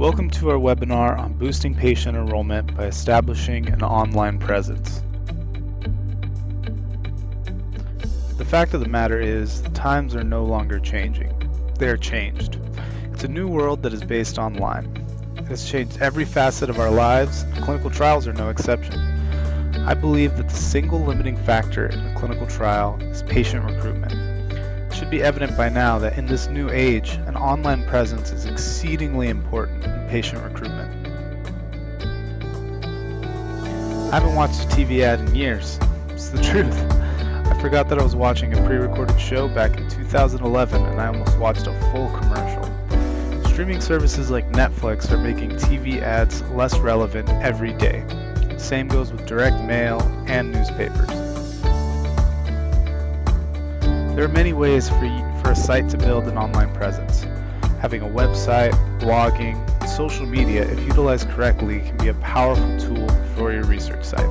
Welcome to our webinar on boosting patient enrollment by establishing an online presence. The fact of the matter is, the times are no longer changing. They are changed. It's a new world that is based online. It has changed every facet of our lives, and clinical trials are no exception. I believe that the single limiting factor in a clinical trial is patient recruitment. It should be evident by now that in this new age, an online presence is exceedingly important in patient recruitment. I haven't watched a TV ad in years. It's the truth. I forgot that I was watching a pre-recorded show back in 2011 and I almost watched a full commercial. Streaming services like Netflix are making TV ads less relevant every day. The same goes with direct mail and newspapers. There are many ways for a site to build an online presence. Having a website, blogging, and social media, if utilized correctly, can be a powerful tool for your research site.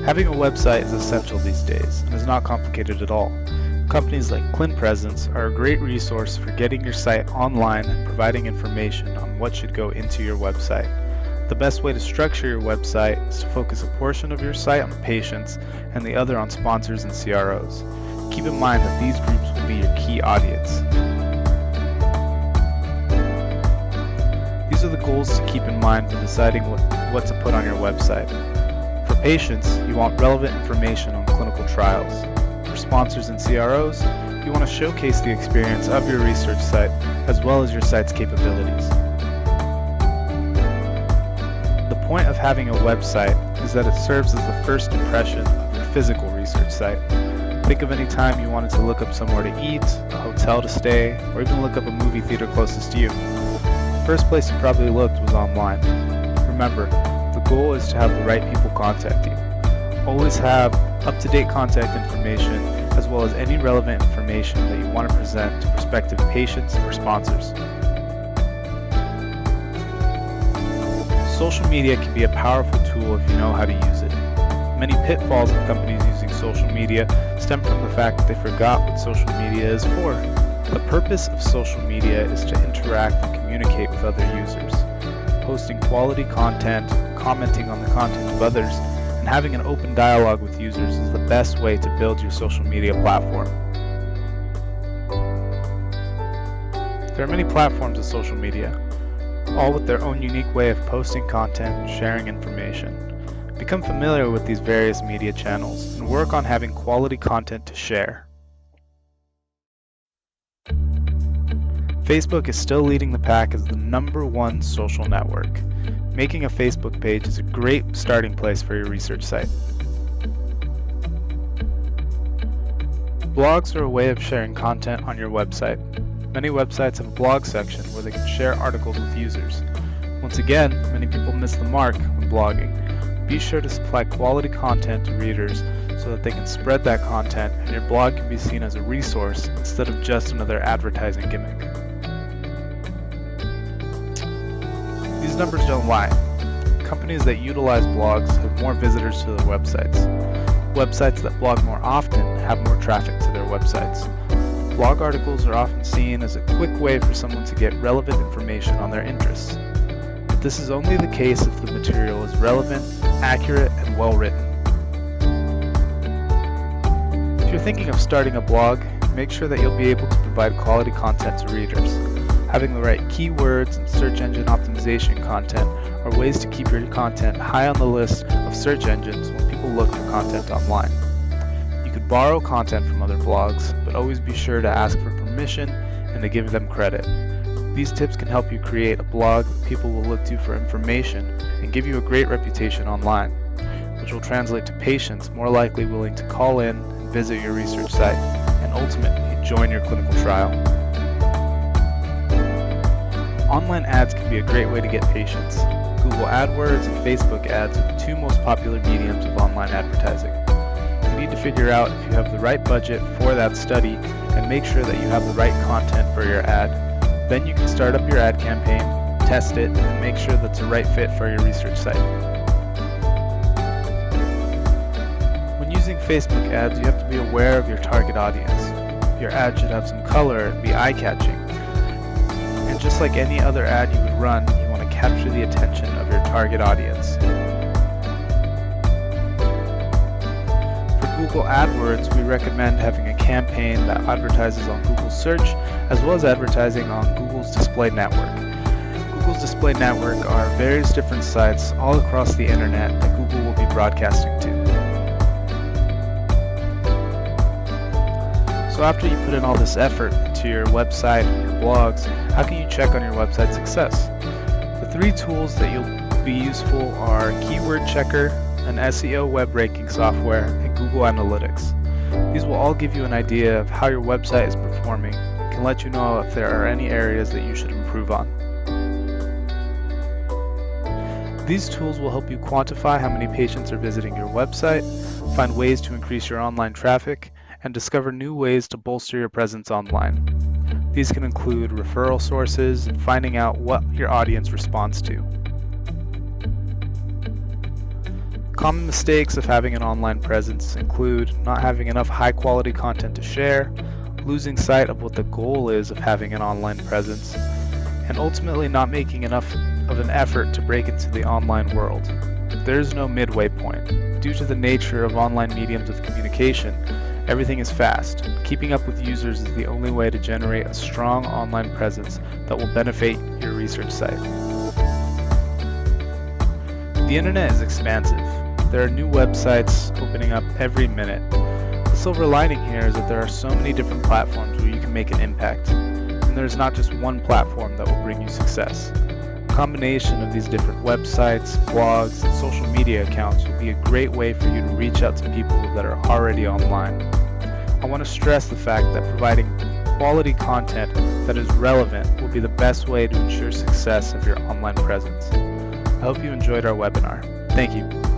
Having a website is essential these days and is not complicated at all. Companies like ClinPresence are a great resource for getting your site online and providing information on what should go into your website. The best way to structure your website is to focus a portion of your site on patients and the other on sponsors and CROs. Keep in mind that these groups will be your key audience. These are the goals to keep in mind when deciding what to put on your website. For patients, you want relevant information on clinical trials. For sponsors and CROs, you want to showcase the experience of your research site as well as your site's capabilities. The point of having a website is that it serves as the first impression of your physical research site. Think of any time you wanted to look up somewhere to eat, a hotel to stay, or even look up a movie theater closest to you. The first place you probably looked was online. Remember, the goal is to have the right people contact you. Always have up-to-date contact information as well as any relevant information that you want to present to prospective patients or sponsors. Social media can be a powerful tool if you know how to use it. Many pitfalls of companies using social media stem from the fact that they forgot what social media is for. The purpose of social media is to interact and communicate with other users. Posting quality content, commenting on the content of others, and having an open dialogue with users is the best way to build your social media platform. There are many platforms of social media, all with their own unique way of posting content and sharing information. Become familiar with these various media channels and work on having quality content to share. Facebook is still leading the pack as the #1 social network. Making a Facebook page is a great starting place for your research site. Blogs are a way of sharing content on your website. Many websites have a blog section where they can share articles with users. Once again, many people miss the mark when blogging. Be sure to supply quality content to readers so that they can spread that content and your blog can be seen as a resource instead of just another advertising gimmick. These numbers don't lie. Companies that utilize blogs have more visitors to their websites. Websites that blog more often have more traffic to their websites. Blog articles are often seen as a quick way for someone to get relevant information on their interests. But this is only the case if the material is relevant, accurate, and well written. If you're thinking of starting a blog, make sure that you'll be able to provide quality content to readers. Having the right keywords and search engine optimization content are ways to keep your content high on the list of search engines when people look for content online. You could borrow content from other blogs, but always be sure to ask for permission and to give them credit. These tips can help you create a blog that people will look to for information and give you a great reputation online, which will translate to patients more likely willing to call in and visit your research site and ultimately join your clinical trial. Online ads can be a great way to get patients. Google AdWords and Facebook ads are the two most popular mediums of online advertising. You need to figure out if you have the right budget for that study and make sure that you have the right content for your ad. Then you can start up your ad campaign, test it, and make sure that's the right fit for your research site. When using Facebook ads, you have to be aware of your target audience. Your ad should have some color and be eye-catching. And just like any other ad you would run, you want to capture the attention of your target audience. For Google AdWords, we recommend having a campaign that advertises on Google Search as well as advertising on Google's display network. Google's display network are various different sites all across the internet that Google will be broadcasting to. So after you put in all this effort into your website and your blogs, how can you check on your website's success? The three tools that will be useful are Keyword Checker, an SEO web ranking software, and Google Analytics. These will all give you an idea of how your website is performing and can let you know if there are any areas that you should improve on. These tools will help you quantify how many patients are visiting your website, find ways to increase your online traffic, and discover new ways to bolster your presence online. These can include referral sources and finding out what your audience responds to. Common mistakes of having an online presence include not having enough high-quality content to share, losing sight of what the goal is of having an online presence, and ultimately not making enough of an effort to break into the online world. There is no midway point. Due to the nature of online mediums of communication, everything is fast. Keeping up with users is the only way to generate a strong online presence that will benefit your research site. The internet is expansive. There are new websites opening up every minute. The silver lining here is that there are so many different platforms where you can make an impact, and there is not just one platform that will bring you success. A combination of these different websites, blogs, and social media accounts will be a great way for you to reach out to people that are already online. I want to stress the fact that providing quality content that is relevant will be the best way to ensure success of your online presence. I hope you enjoyed our webinar. Thank you.